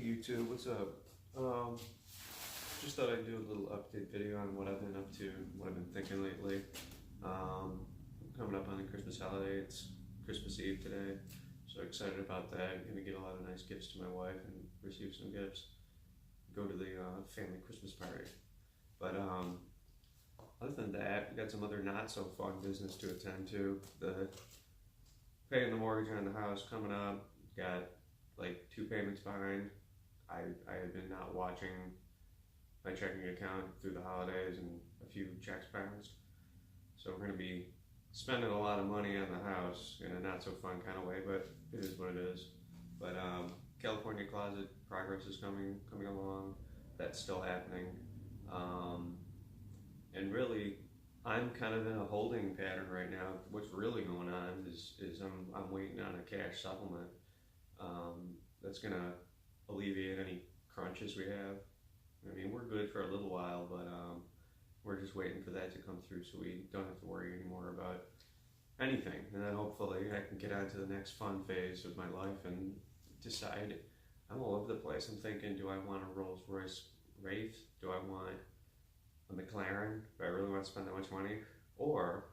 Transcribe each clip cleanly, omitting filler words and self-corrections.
YouTube, what's up? Just thought I'd do a little update video on what I've been up to, what I've been thinking lately. Coming up on the Christmas holiday, it's Christmas Eve today, so excited about that. Gonna get a lot of nice gifts to my wife and receive some gifts. Go to the family Christmas party. But other than that, we got some other not so fun business to attend to. The paying the mortgage on the house coming up. Got like 2 payments behind. I had been not watching my checking account through the holidays and a few checks bounced. So we're going to be spending a lot of money on the house in a not so fun kind of way, but it is what it is. But California closet progress is coming along. That's still happening. And really, I'm kind of in a holding pattern right now. What's really going on is I'm waiting on a cash supplement that's going to alleviate any crunches we have. I mean, we're good for a little while, but we're just waiting for that to come through so we don't have to worry anymore about anything. And then hopefully I can get on to the next fun phase of my life and decide. I'm all over the place. I'm thinking, do I want a Rolls Royce Wraith? Do I want a McLaren? Do I really want to spend that much money? Or,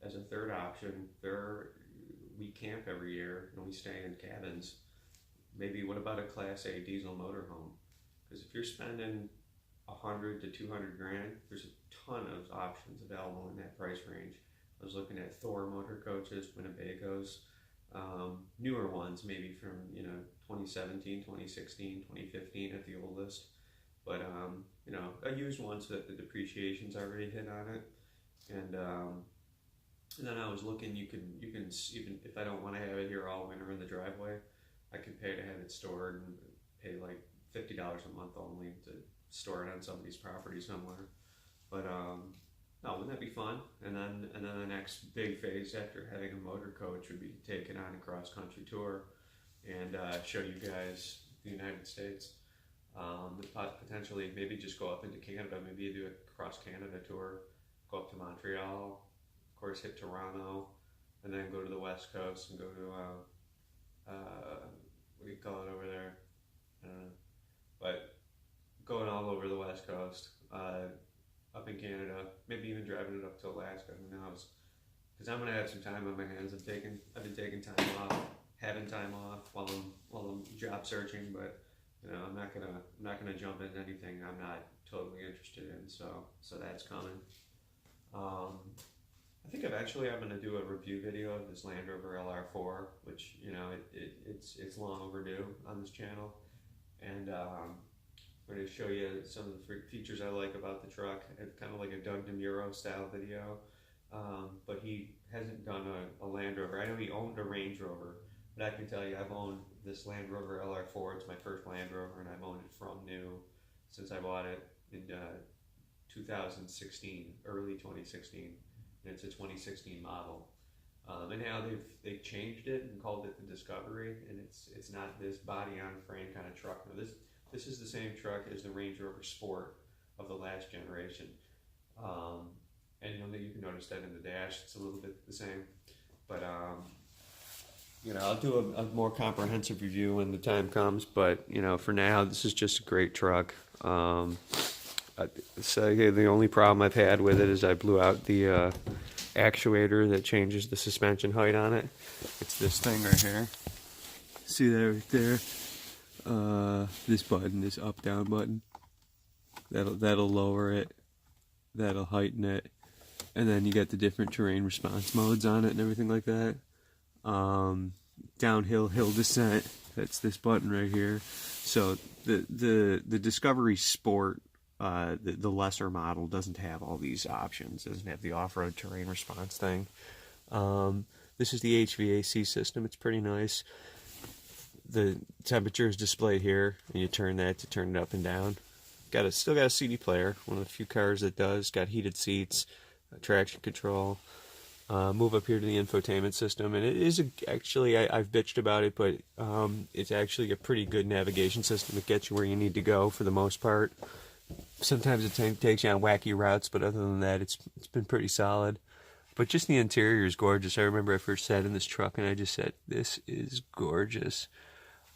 as a third option, we camp every year and we stay in cabins. Maybe what about a Class A diesel motorhome? Because if you're spending 100 to 200 grand, there's a ton of options available in that price range. I was looking at Thor motor coaches, Winnebagos, newer ones maybe from 2017, 2016, 2015 at the oldest. But a used one so that the depreciation's already hit on it. And then I was looking, you can even, if I don't want to have it here all winter in the driveway, I could pay to have it stored and pay like $50 a month only to store it on somebody's property somewhere. But no, wouldn't that be fun? And then the next big phase after having a motor coach would be to take it on a cross country tour and show you guys the United States. Potentially maybe just go up into Canada, maybe do a cross Canada tour, go up to Montreal, of course hit Toronto, and then go to the West Coast and go to what do you call it over there? I don't know. But going all over the West Coast, up in Canada, maybe even driving it up to Alaska, who knows? Because I'm gonna have some time on my hands. I've been taking time off, having time off while I'm job searching, but I'm not gonna jump into anything I'm not totally interested in. So that's coming. I think I'm gonna do a review video of this Land Rover LR4, which it's long overdue on this channel, and I'm going to show you some of the features I like about the truck. It's kind of like a Doug DeMuro style video, but he hasn't done a Land Rover. I know he owned a Range Rover, but I can tell you I've owned this Land Rover LR4. It's my first Land Rover, and I've owned it from new since I bought it in 2016, early 2016. And it's a 2016 model. And now they've changed it and called it the Discovery, and it's not this body on frame kind of truck. No, this is the same truck as the Range Rover Sport of the last generation. And you can notice that in the dash, it's a little bit the same. But I'll do a more comprehensive review when the time comes. But for now, this is just a great truck. So the only problem I've had with it is I blew out the actuator that changes the suspension height on it. It's this thing right here. See that right there? This button, this up-down button. That'll lower it. That'll heighten it. And then you get the different terrain response modes on it and everything like that. Downhill, hill descent. That's this button right here. So the Discovery Sport, the lesser model, doesn't have all these options. It doesn't have the off-road terrain response thing. This is the HVAC system. It's pretty nice. The temperature is displayed here, and you turn that to turn it up and down. Still got a CD player. One of the few cars that does. Got heated seats, traction control. Move up here to the infotainment system, and it is actually I've bitched about it, but it's actually a pretty good navigation system. It gets you where you need to go for the most part. Sometimes it takes you on wacky routes, but other than that, it's been pretty solid. But just the interior is gorgeous. I remember I first sat in this truck and I just said, this is gorgeous.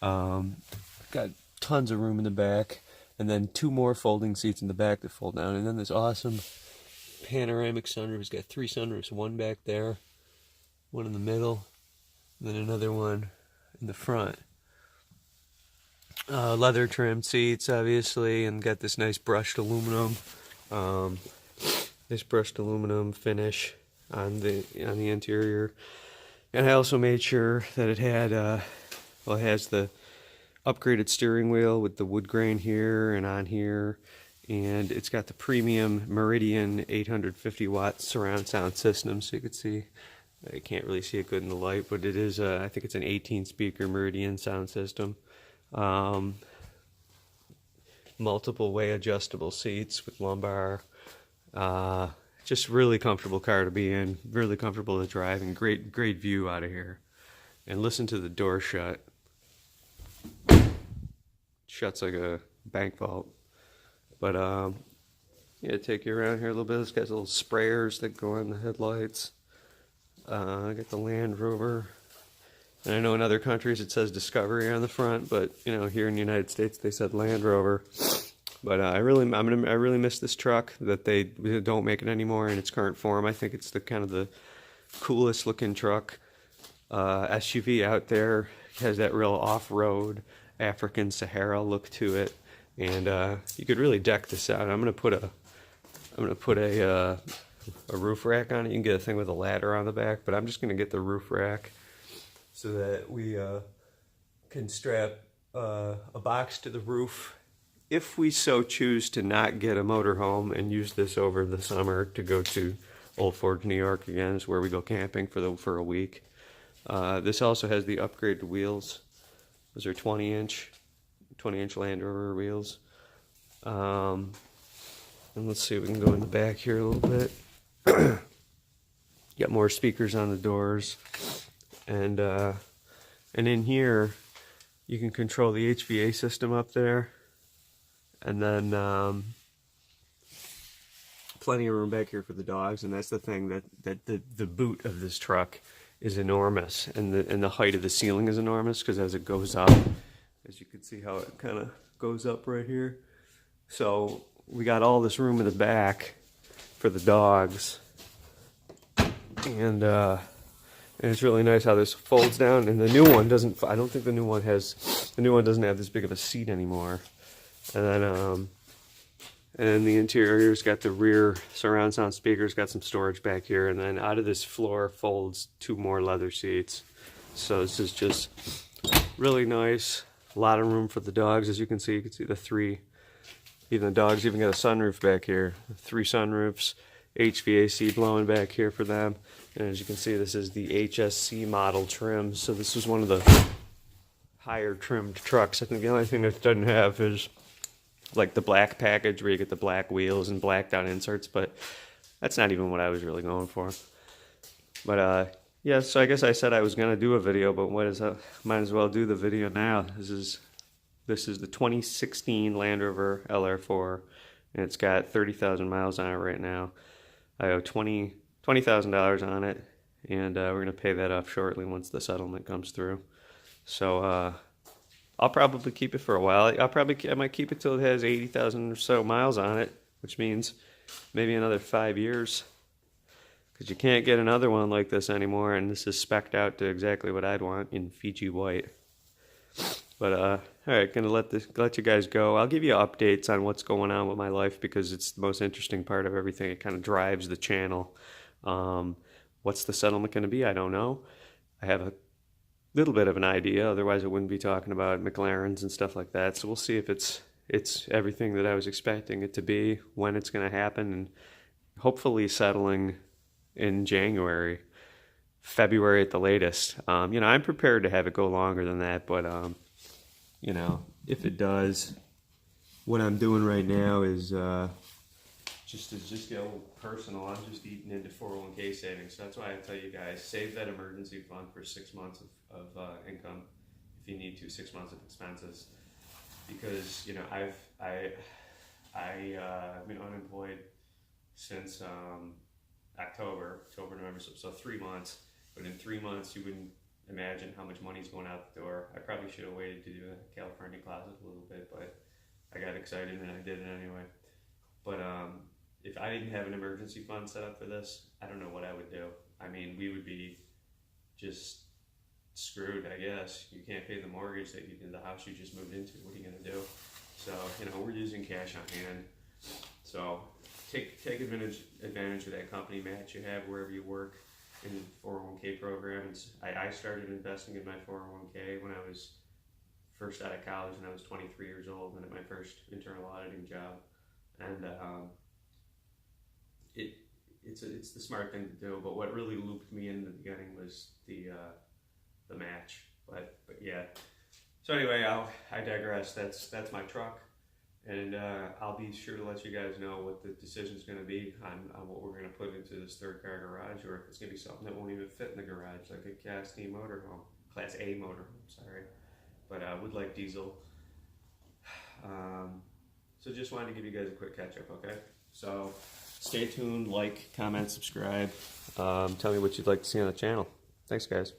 Got tons of room in the back, and then 2 more folding seats in the back that fold down, and then this awesome panoramic sunroof. It's got 3 sunroofs, one back there, one in the middle, and then another one in the front. Leather trimmed seats, obviously, and got this nice brushed aluminum, finish on the interior. And I also made sure that it had, well, it has the upgraded steering wheel with the wood grain here and on here, and it's got the premium Meridian 850 watt surround sound system, so you can see. I can't really see it good in the light, but it is, I think it's an 18 speaker Meridian sound system. Multiple way adjustable seats with lumbar. Just really comfortable car to be in, really comfortable to drive, and great view out of here. And listen to the door shut. Shuts like a bank vault. But yeah, take you around here a little bit. It's got little sprayers that go on the headlights. I got the Land Rover. And I know in other countries it says Discovery on the front, but you know, here in the United States they said Land Rover. But I really miss this truck, that they don't make it anymore in its current form. I think it's the kind of the coolest looking truck SUV out there. It has that real off-road African Sahara look to it, and you could really deck this out. I'm gonna put a roof rack on it. You can get a thing with a ladder on the back, but I'm just gonna get the roof rack so that we can strap a box to the roof if we so choose to not get a motorhome and use this over the summer to go to Old Forge, New York again, is where we go camping for a week. This also has the upgraded wheels. Those are 20-inch Land Rover wheels. And let's see if we can go in the back here a little bit. Got more speakers on the doors, and in here you can control the HVA system up there, and then plenty of room back here for the dogs. And that's the thing, that the boot of this truck is enormous, and the height of the ceiling is enormous, because as it goes up, as you can see how it kind of goes up right here. So we got all this room in the back for the dogs, and it's really nice how this folds down. And the new one doesn't. I don't think the new one doesn't have this big of a seat anymore. And then the interior's got the rear surround sound speakers, got some storage back here, and then out of this floor folds 2 more leather seats. So this is just really nice. A lot of room for the dogs, as you can see. You can see the 3. Even the dogs even got a sunroof back here. 3 sunroofs, HVAC blowing back here for them. And as you can see, this is the HSC model trim. So this is one of the higher trimmed trucks. I think the only thing that it doesn't have is like the black package where you get the black wheels and blacked out inserts, but that's not even what I was really going for. But yeah, so I guess I said I was gonna do a video, but might as well do the video now. This is the 2016 Land Rover LR4, and it's got 30,000 miles on it right now. I owe $20,000 on it, and we're gonna pay that off shortly once the settlement comes through. So I'll probably keep it for a while. I might keep it till it has 80,000 or so miles on it, which means maybe another 5 years, because you can't get another one like this anymore, and this is spec'd out to exactly what I'd want in Fiji white. But all right, gonna let you guys go. I'll give you updates on what's going on with my life, because it's the most interesting part of everything. It kind of drives the channel. What's the settlement going to be? I don't know. I have a little bit of an idea, otherwise I wouldn't be talking about McLarens and stuff like that. So we'll see if it's everything that I was expecting it to be, when it's going to happen, and hopefully settling in January, February at the latest. You know, I'm prepared to have it go longer than that, but you know, if it does, what I'm doing right now is just to get a little personal. I'm just eating into 401k savings. So that's why I tell you guys, save that emergency fund for 6 months of income, if you need to, 6 months of expenses. Because, you know, I've been unemployed since October, November, so 3 months. But in 3 months, you wouldn't imagine how much money's going out the door. I probably should have waited to do a California closet a little bit, but I got excited and I did it anyway. But if I didn't have an emergency fund set up for this, I don't know what I would do. I mean, we would be just screwed, I guess. You can't pay the mortgage that you did the house you just moved into. What are you gonna do? So, you know, we're using cash on hand. So take advantage of that company match you have wherever you work in the 401k programs. I started investing in my 401k when I was first out of college, and I was 23 years old and at my first internal auditing job. And it's the smart thing to do. But what really looped me in the beginning was the match. But yeah. So anyway, I digress. That's my truck. And I'll be sure to let you guys know what the decision's going to be on what we're going to put into this third car garage, or if it's going to be something that won't even fit in the garage, like a Class A motorhome. Sorry. But I would like diesel. So just wanted to give you guys a quick catch up, okay? So stay tuned, like, comment, subscribe. Tell me what you'd like to see on the channel. Thanks, guys.